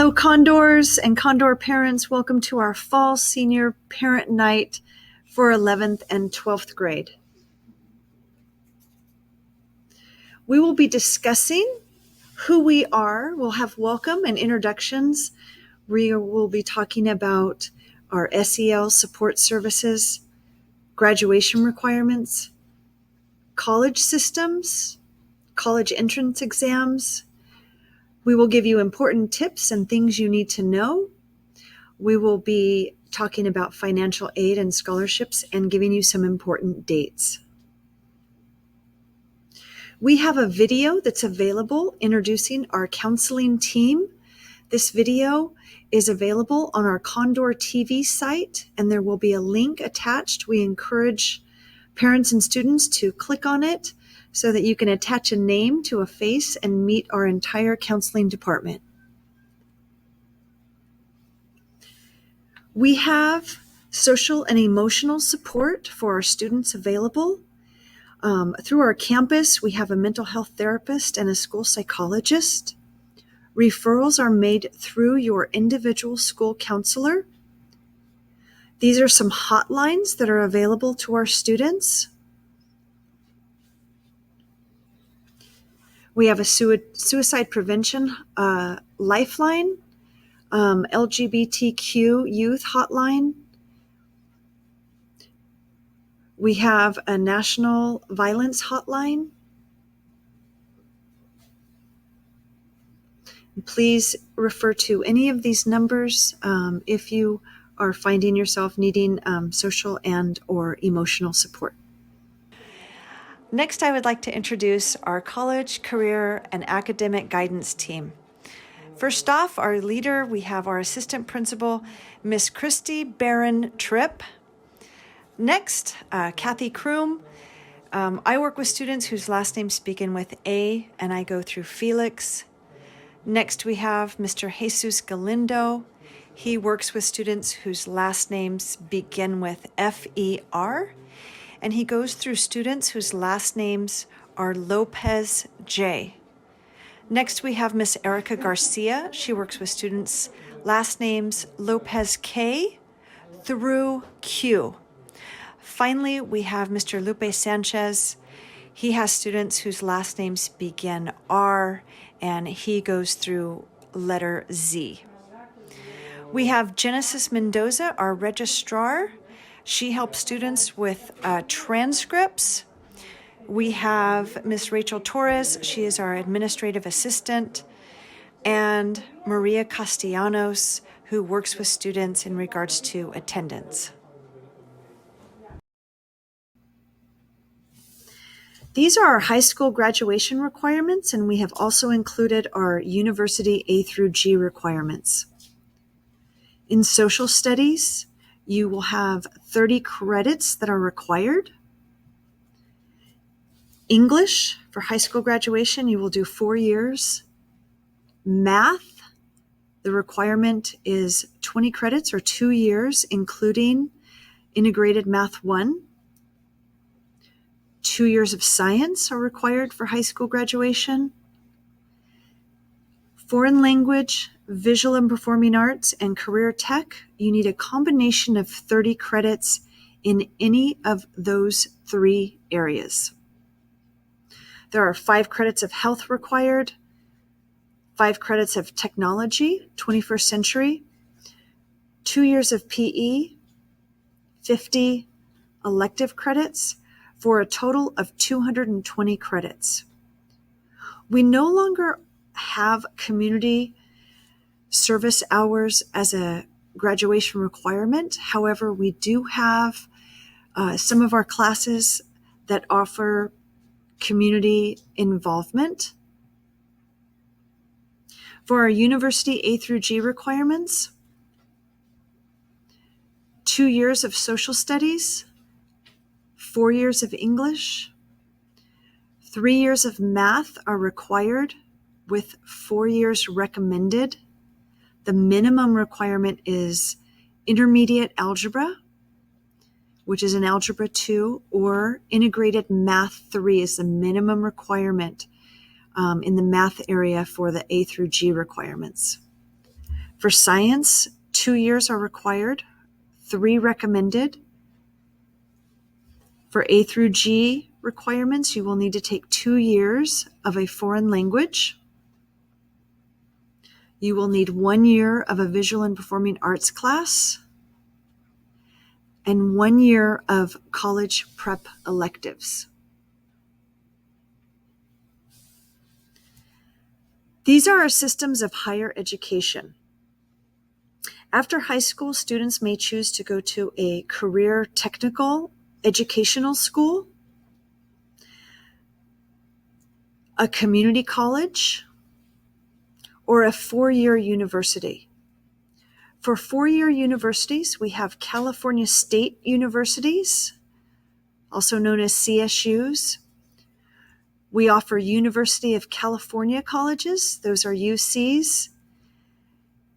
Hello, Condors and Condor parents. Welcome to our fall senior parent night for 11th and 12th grade. We will be discussing who we are. We'll have welcome and introductions. We will be talking about our SEL support services, graduation requirements, college systems, college entrance exams. We will give you important tips and things you need to know. We will be talking about financial aid and scholarships and giving you some important dates. We have a video that's available introducing our counseling team. This video is available on our Condor TV site, and there will be a link attached. We encourage parents and students to click on it so that you can attach a name to a face and meet our entire counseling department. We have social and emotional support for our students available. Through our campus, we have a mental health therapist and a school psychologist. Referrals are made through your individual school counselor. These are some hotlines that are available to our students. We have a suicide prevention lifeline, LGBTQ youth hotline. We have a national violence hotline. Please refer to any of these numbers if you are finding yourself needing social and or emotional support. Next, I would like to introduce our college, career, and academic guidance team. First off, our leader, we have our assistant principal, Miss Christy Barron Tripp. Next, Kathy Kroom. I work with students whose last names begin with A, and I go through Felix. Next, we have Mr. Jesus Galindo. He works with students whose last names begin with F-E-R, and he goes through students whose last names are Lopez J. Next, we have Miss Erica Garcia. She works with students' last names Lopez K through Q. Finally, we have Mr. Lupe Sanchez. He has students whose last names begin R, and he goes through letter Z. We have Genesis Mendoza, our registrar. She helps students with transcripts. We have Miss Rachel Torres. She is our administrative assistant. And Maria Castellanos, who works with students in regards to attendance. These are our high school graduation requirements, and we have also included our university A through G requirements. In social studies, you will have 30 credits that are required. English, for high school graduation, you will do 4 years. Math, the requirement is 20 credits or 2 years, including integrated math 1. 2 years of science are required for high school graduation. Foreign language, visual and performing arts, and career tech, you need a combination of 30 credits in any of those 3 areas. There are 5 credits of health required, 5 credits of technology, 21st century, 2 years of PE, 50 elective credits, for a total of 220 credits. We no longer have community service hours as a graduation requirement. However, we do have some of our classes that offer community involvement. For our university A through G requirements, 2 years of social studies, 4 years of English, 3 years of math are required with 4 years recommended. The minimum requirement is intermediate algebra, which is an algebra 2, or integrated math 3 is the minimum requirement in the math area for the A through G requirements. For science, 2 years are required, 3 recommended. For A through G requirements, you will need to take 2 years of a foreign language. You will need 1 year of a visual and performing arts class and 1 year of college prep electives. These are our systems of higher education. After high school, students may choose to go to a career technical educational school, a community college, or a 4-year university. For 4-year universities, we have California State Universities, also known as CSUs. We offer University of California colleges, those are UCs,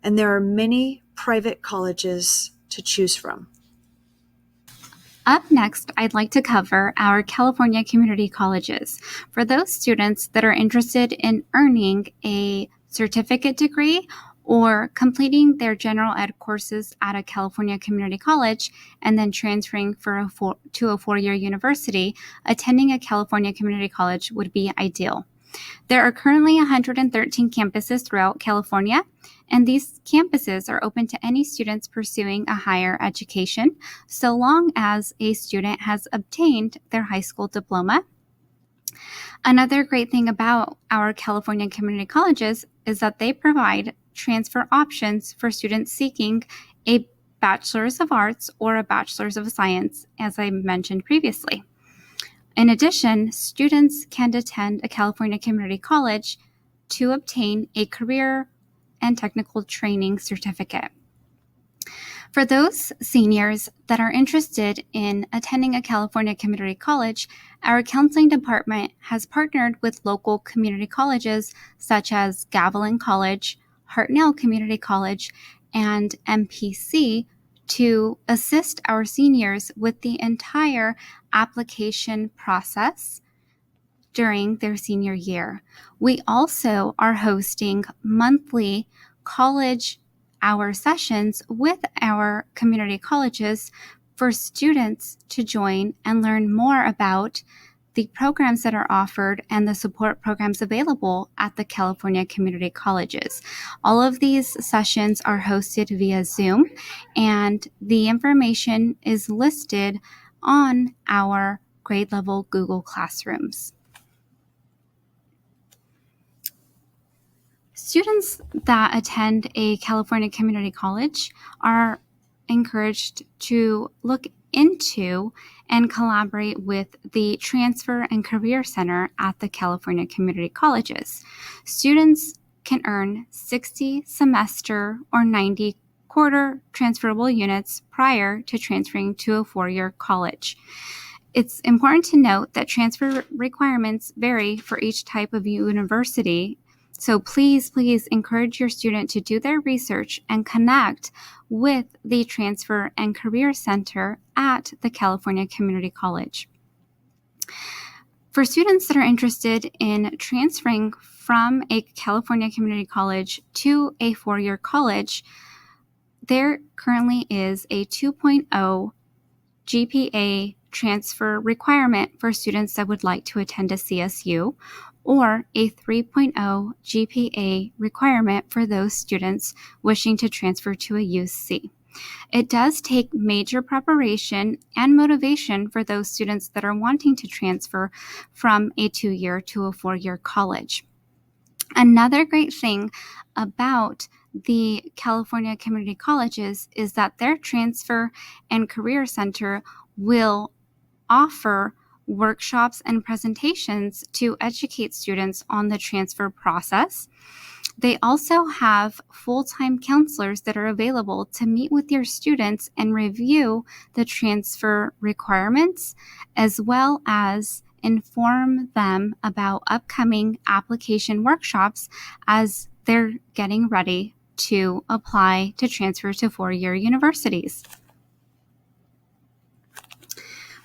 and there are many private colleges to choose from. Up next, I'd like to cover our California community colleges. For those students that are interested in earning a certificate degree or completing their general ed courses at a California community college and then transferring to a 4-year university, attending a California community college would be ideal. There are currently 113 campuses throughout California, and these campuses are open to any students pursuing a higher education, so long as a student has obtained their high school diploma. Another great thing about our California community colleges is that they provide transfer options for students seeking a Bachelor's of Arts or a Bachelor's of Science, as I mentioned previously. In addition, students can attend a California community college to obtain a career and technical training certificate. For those seniors that are interested in attending a California community college, our counseling department has partnered with local community colleges such as Gavilan College, Hartnell Community College, and MPC to assist our seniors with the entire application process during their senior year. We also are hosting monthly college hour sessions with our community colleges for students to join and learn more about the programs that are offered and the support programs available at the California community colleges. All of these sessions are hosted via Zoom, and the information is listed on our grade level Google Classrooms. Students that attend a California community college are encouraged to look into and collaborate with the Transfer and Career Center at the California community colleges. Students can earn 60 semester or 90 quarter transferable units prior to transferring to a 4-year college. It's important to note that transfer requirements vary for each type of university. So please encourage your student to do their research and connect with the Transfer and Career Center at the California Community College. For students that are interested in transferring from a California Community College to a 4-year college, there currently is a 2.0 GPA transfer requirement for students that would like to attend a CSU, or a 3.0 GPA requirement for those students wishing to transfer to a UC. It does take major preparation and motivation for those students that are wanting to transfer from a 2-year to a 4-year college. Another great thing about the California community colleges is that their Transfer and Career Center will offer workshops and presentations to educate students on the transfer process. They also have full-time counselors that are available to meet with your students and review the transfer requirements, as well as inform them about upcoming application workshops as they're getting ready to apply to transfer to 4-year universities.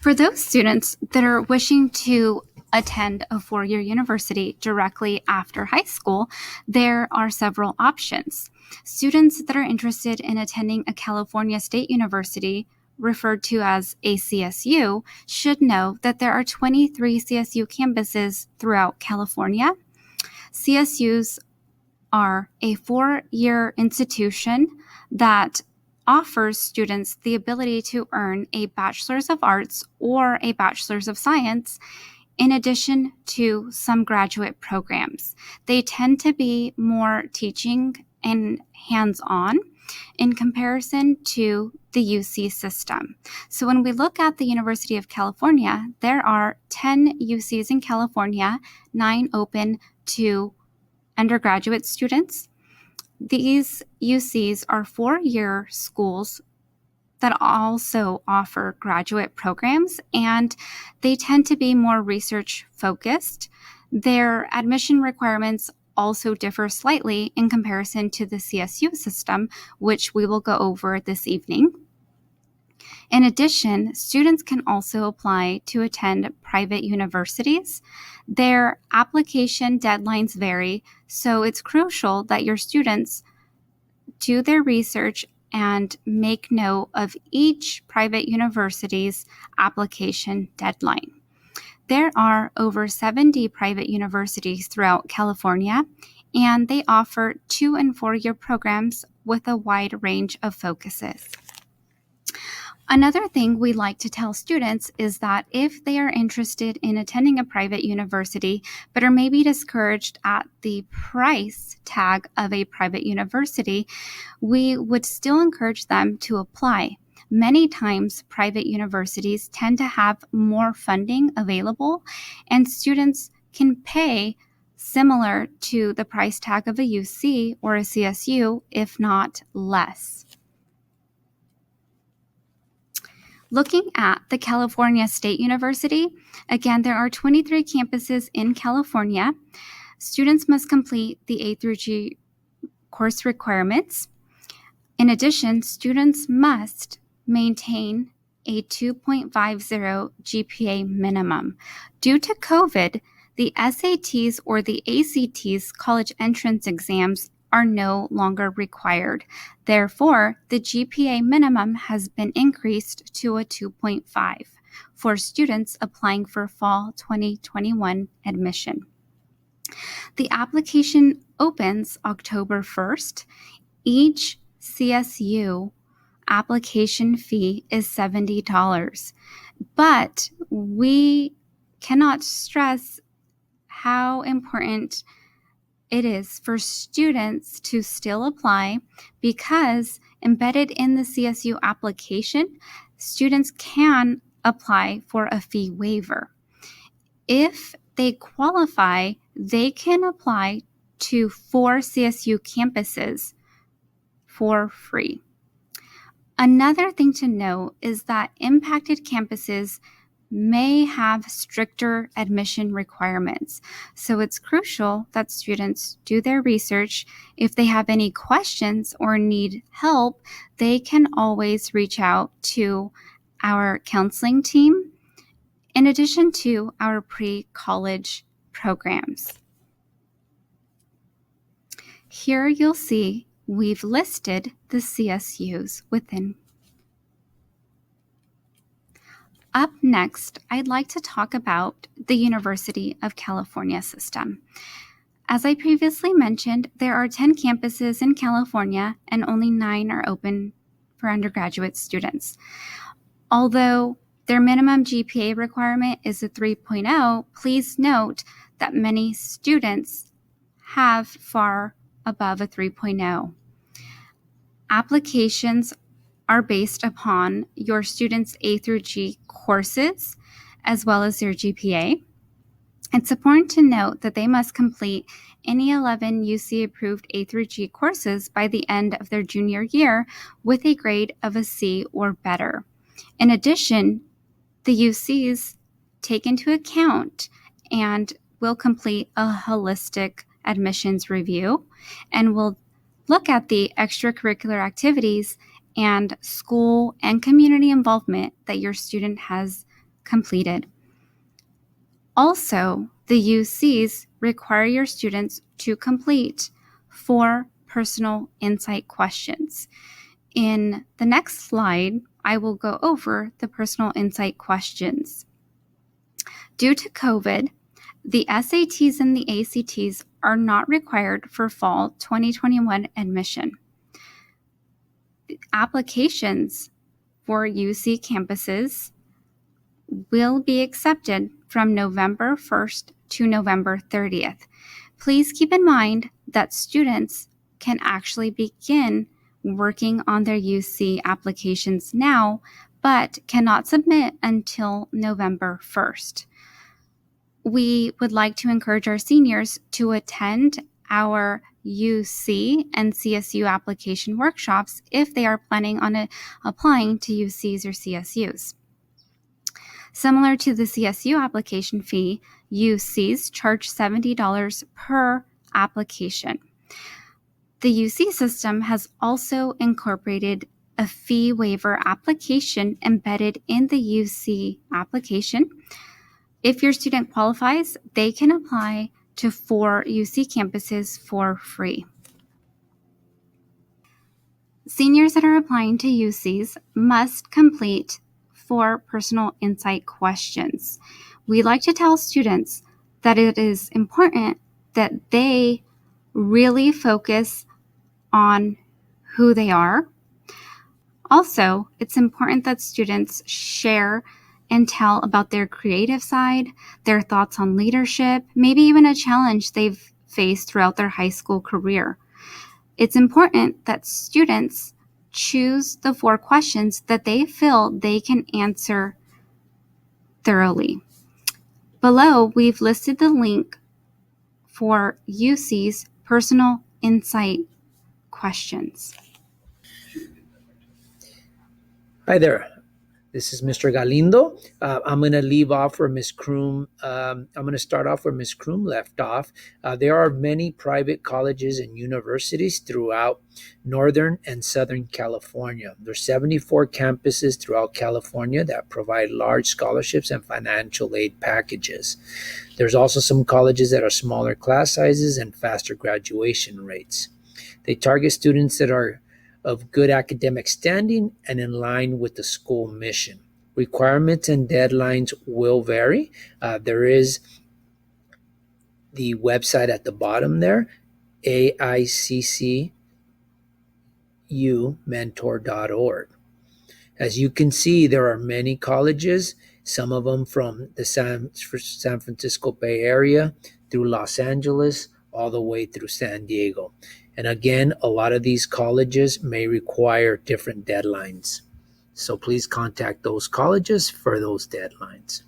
For those students that are wishing to attend a four-year university directly after high school, there are several options. Students that are interested in attending a California State University, referred to as a CSU, should know that there are 23 CSU campuses throughout California. CSUs are a four-year institution that offers students the ability to earn a Bachelor's of Arts or a Bachelor's of Science in addition to some graduate programs. They tend to be more teaching and hands-on in comparison to the UC system. So when we look at the University of California, there are 10 UCs in California, 9 open to undergraduate students. These UCs are four-year schools that also offer graduate programs, and they tend to be more research focused. Their admission requirements also differ slightly in comparison to the CSU system, which we will go over this evening. In addition, students can also apply to attend private universities. Their application deadlines vary, so it's crucial that your students do their research and make note of each private university's application deadline. There are over 70 private universities throughout California, and they offer 2- and 4-year programs with a wide range of focuses. Another thing we like to tell students is that if they are interested in attending a private university, but are maybe discouraged at the price tag of a private university, we would still encourage them to apply. Many times, private universities tend to have more funding available, and students can pay similar to the price tag of a UC or a CSU, if not less. Looking at the California State University, again, there are 23 campuses in California. Students must complete the A through G course requirements. In addition, students must maintain a 2.50 GPA minimum. Due to COVID, the SATs or the ACTs, college entrance exams, are no longer required. Therefore, the GPA minimum has been increased to a 2.5 for students applying for fall 2021 admission. The application opens October 1st. Each CSU application fee is $70, but we cannot stress how important it is for students to still apply, because embedded in the CSU application, students can apply for a fee waiver. If they qualify, they can apply to 4 CSU campuses for free. Another thing to note is that impacted campuses may have stricter admission requirements. So it's crucial that students do their research. If they have any questions or need help, they can always reach out to our counseling team, in addition to our pre-college programs. Here you'll see we've listed the CSUs within. Up next, I'd like to talk about the University of California system. As I previously mentioned, there are 10 campuses in California and only 9 are open for undergraduate students. Although their minimum GPA requirement is a 3.0, please note that many students have far above a 3.0. Applications are based upon your students' A through G courses, as well as their GPA. It's important to note that they must complete any 11 UC-approved A through G courses by the end of their junior year with a grade of a C or better. In addition, the UCs take into account and will complete a holistic admissions review and will look at the extracurricular activities and school and community involvement that your student has completed. Also, the UCs require your students to complete 4 personal insight questions. In the next slide, I will go over the personal insight questions. Due to COVID, the SATs and the ACTs are not required for fall 2021 admission. Applications for UC campuses will be accepted from November 1st to November 30th. Please keep in mind that students can actually begin working on their UC applications now, but cannot submit until November 1st. We would like to encourage our seniors to attend our UC and CSU application workshops if they are planning on applying to UCs or CSUs. Similar to the CSU application fee, UCs charge $70 per application. The UC system has also incorporated a fee waiver application embedded in the UC application. If your student qualifies, they can apply to 4 UC campuses for free. Seniors that are applying to UCs must complete 4 personal insight questions. We like to tell students that it is important that they really focus on who they are. Also, it's important that students share and tell about their creative side, their thoughts on leadership, maybe even a challenge they've faced throughout their high school career. It's important that students choose the 4 questions that they feel they can answer thoroughly. Below, we've listed the link for UC's personal insight questions. Hi there. This is Mr. Galindo. I'm going to leave off where Ms. Kroom, I'm going to start off where Ms. Kroom left off. There are many private colleges and universities throughout Northern and Southern California. There's 74 campuses throughout California that provide large scholarships and financial aid packages. There's also some colleges that are smaller class sizes and faster graduation rates. They target students that are of good academic standing and in line with the school mission. Requirements and deadlines will vary. There is the website at the bottom there, AICCUmentor.org. As you can see, there are many colleges, some of them from the San Francisco Bay Area through Los Angeles, all the way through San Diego. And again, a lot of these colleges may require different deadlines. So please contact those colleges for those deadlines.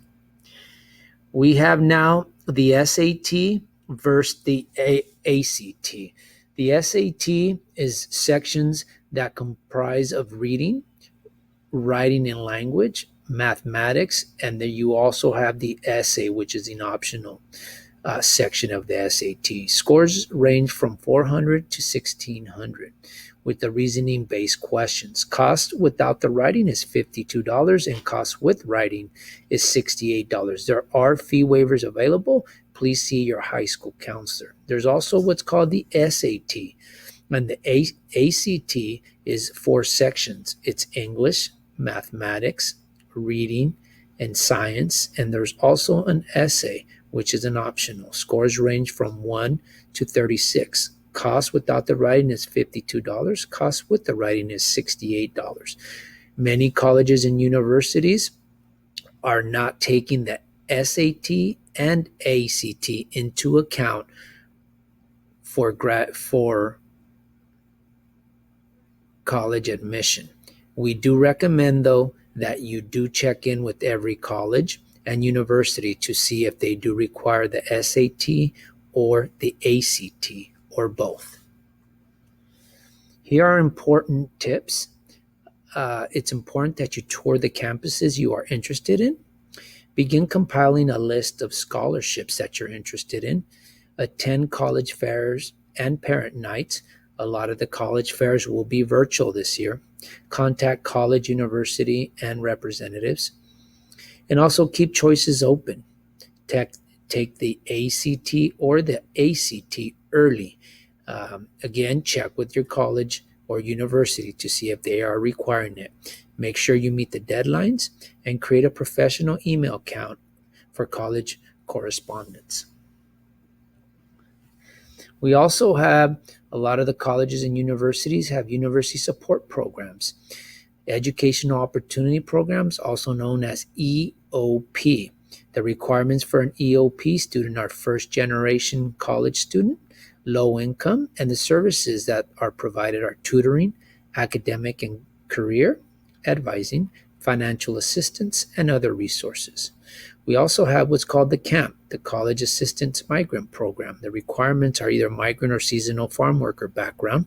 We have now the SAT versus the ACT. The SAT is sections that comprise of reading, writing and language, mathematics, and then you also have the essay, which is an optional section of the SAT. Scores range from 400 to 1600 with the reasoning-based questions. Cost without the writing is $52 and cost with writing is $68. There are fee waivers available. Please see your high school counselor. There's also what's called the SAT, and the ACT is 4 sections. It's English, mathematics, reading, and science, and there's also an essay, which is an optional. Scores range from 1 to 36. Cost without the writing is $52. Cost with the writing is $68. Many colleges and universities are not taking the SAT and ACT into account for college admission. We do recommend, though, that you do check in with every college and university to see if they do require the SAT or the ACT or both. Here are important tips. It's important that you tour the campuses you are interested in. Begin compiling a list of scholarships that you're interested in. Attend college fairs and parent nights. A lot of the college fairs will be virtual this year. Contact college, university, and representatives. And also keep choices open. take the ACT or the ACT early. Again, check with your college or university to see if they are requiring it. Make sure you meet the deadlines and create a professional email account for college correspondence. We also have a lot of the colleges and universities have university support programs, educational opportunity programs, also known as EOP. The requirements for an EOP student are first generation college student, low income, and the services that are provided are tutoring, academic and career advising, financial assistance, and other resources. We also have what's called the CAMP, the College Assistance Migrant Program. The requirements are either migrant or seasonal farm worker background.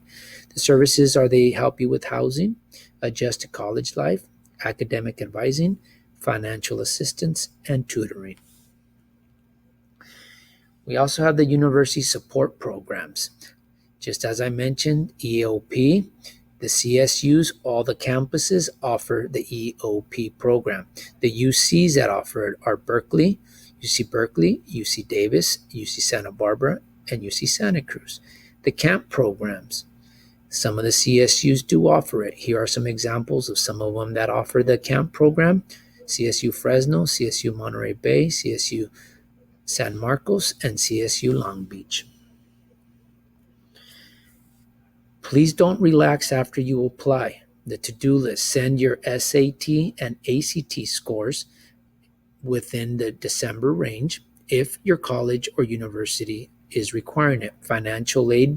The services are they help you with housing, adjust to college life, academic advising, financial assistance, and tutoring. We also have the university support programs. Just as I mentioned, EOP, the CSUs, all the campuses offer the EOP program. The UCs that offer it are Berkeley, UC Davis, UC Santa Barbara, and UC Santa Cruz. The CAMP programs, some of the CSUs do offer it. Here are some examples of some of them that offer the CAMP program: CSU Fresno, CSU Monterey Bay, CSU San Marcos, and CSU Long Beach. Please don't relax after you apply. The to-do list: send your SAT and ACT scores within the December range if your college or university is requiring it. Financial aid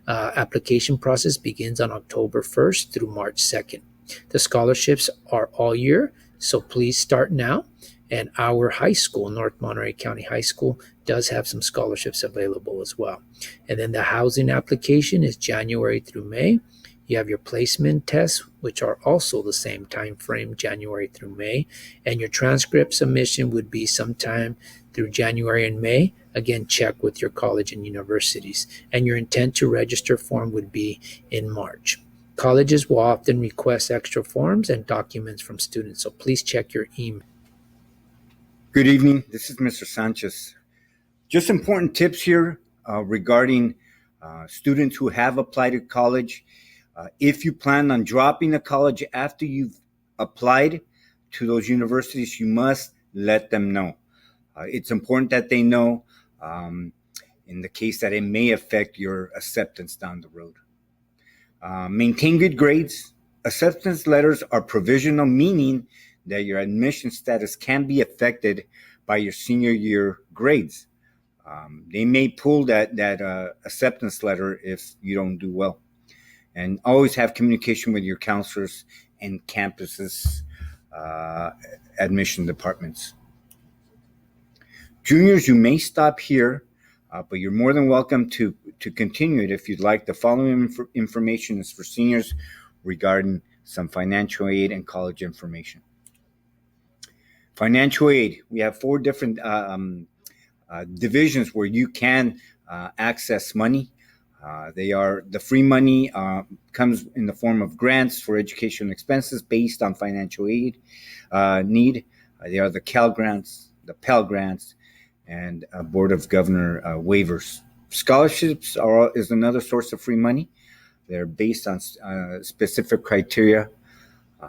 application process begins on October 1st through March 2nd. The scholarships are all year, so please start now. And our high school, North Monterey County High School, does have some scholarships available as well. And then the housing application is January through May. You have your placement tests, which are also the same time frame, January through May. And your transcript submission would be sometime through January and May. Again, check with your college and universities. And your intent to register form would be in March. Colleges will often request extra forms and documents from students, so please check your email. Good evening. This is Mr. Sanchez. Just important tips here regarding students who have applied to college. If you plan on dropping a college after you've applied to those universities, you must let them know. It's important that they know in the case that it may affect your acceptance down the road. Maintain good grades. Acceptance letters are provisional, meaning that your admission status can be affected by your senior year grades. They may pull that acceptance letter if you don't do well. And always have communication with your counselors and campuses, admission departments. Juniors, you may stop here, but you're more than welcome to continue it if you'd like. The following information is for seniors regarding some financial aid and college information. Financial aid, we have 4 different divisions where you can access money. They are the free money comes in the form of grants for education expenses based on financial aid need. They are the Cal Grants, the Pell Grants, and Board of Governor waivers. Scholarships is another source of free money. They're based on specific criteria.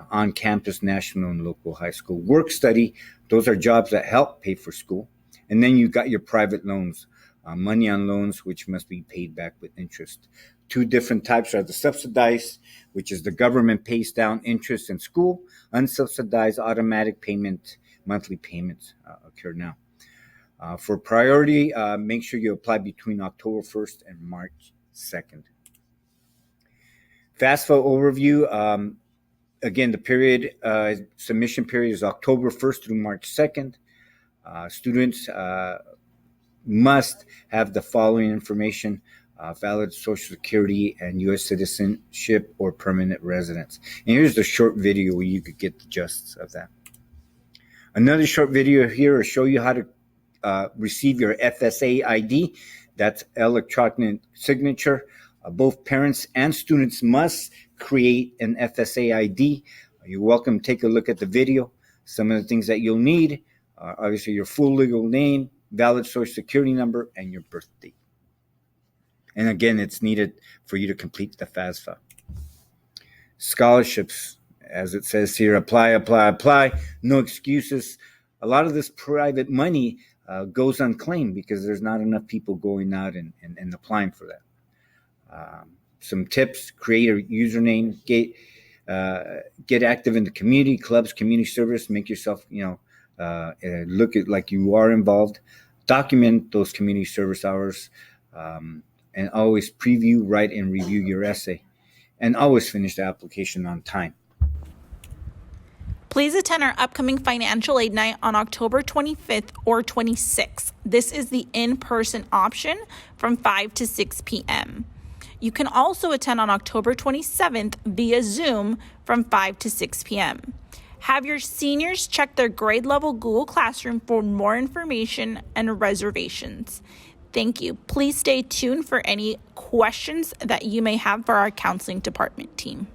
On campus, national, and local high school. Work study, those are jobs that help pay for school. And then you've got your private loans, money on loans, which must be paid back with interest. 2 different types are the subsidized, which is the government pays down interest in school. Unsubsidized, automatic payment, monthly payments occur now. For priority, make sure you apply between October 1st and March 2nd. FAFSA overview. Again, the period, submission period is October 1st through March 2nd. Students must have the following information: valid Social Security and U.S. citizenship or permanent residence. And here's the short video where you could get the gist of that. Another short video here will show you how to receive your FSA ID. That's electronic signature. Both parents and students must create an FSA ID. You're welcome to take a look at the video. Some of the things that you'll need obviously your full legal name, valid social security number, and your birth date. And again, it's needed for you to complete the FAFSA. Scholarships, as it says here, apply. No excuses. A lot of this private money goes unclaimed because there's not enough people going out and applying for that. Some tips: create a username, get active in the community, clubs, community service, make yourself, look at like you are involved, document those community service hours, and always preview, write, and review your essay, and always finish the application on time. Please attend our upcoming financial aid night on October 25th or 26th. This is the in-person option from 5 to 6 p.m. You can also attend on October 27th via Zoom from 5 to 6 p.m. Have your seniors check their grade level Google Classroom for more information and reservations. Thank you. Please stay tuned for any questions that you may have for our counseling department team.